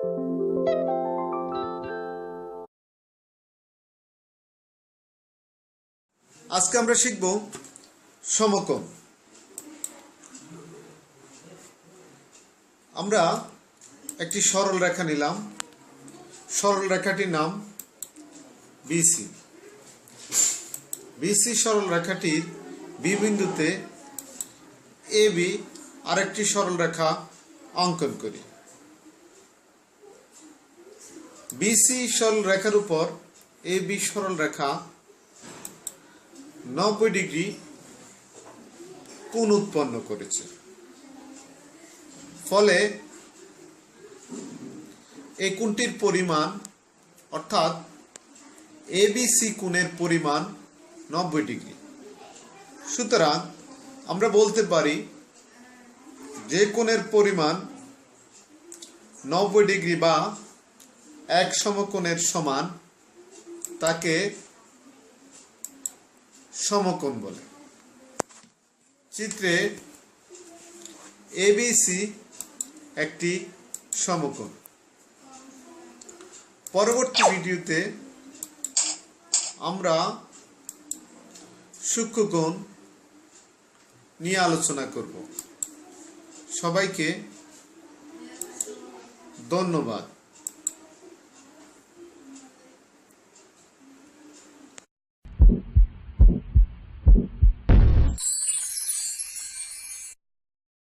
আজকে আমরা শিখব সমকোণ। আমরা একটি সরল রেখা নিলাম। সরল রেখাটির নাম বিসি। বিসি সরল রেখাটির বি বিন্দুতে এবি আরেকটি সরল রেখা অঙ্কন করি। বিসি সরল রেখার উপর এবি সরল রেখা 90 ডিগ্রি কোণ উৎপন্ন করেছে। ফলে এই কোণটির পরিমাণ অর্থাৎ এবিসি কোণের পরিমাণ 90 ডিগ্রি। সুতরাং আমরা বলতে পারি যে কোণের পরিমাণ 90 ডিগ্রি বা এক সমকোণের সমান তাকে সমকোণ বলে। চিত্রে এবিসি একটি সমকোণ। পরবর্তী ভিডিওতে আমরা সূক্ষ্মকোণ নিয়ে আলোচনা করব। সবাইকে ধন্যবাদ।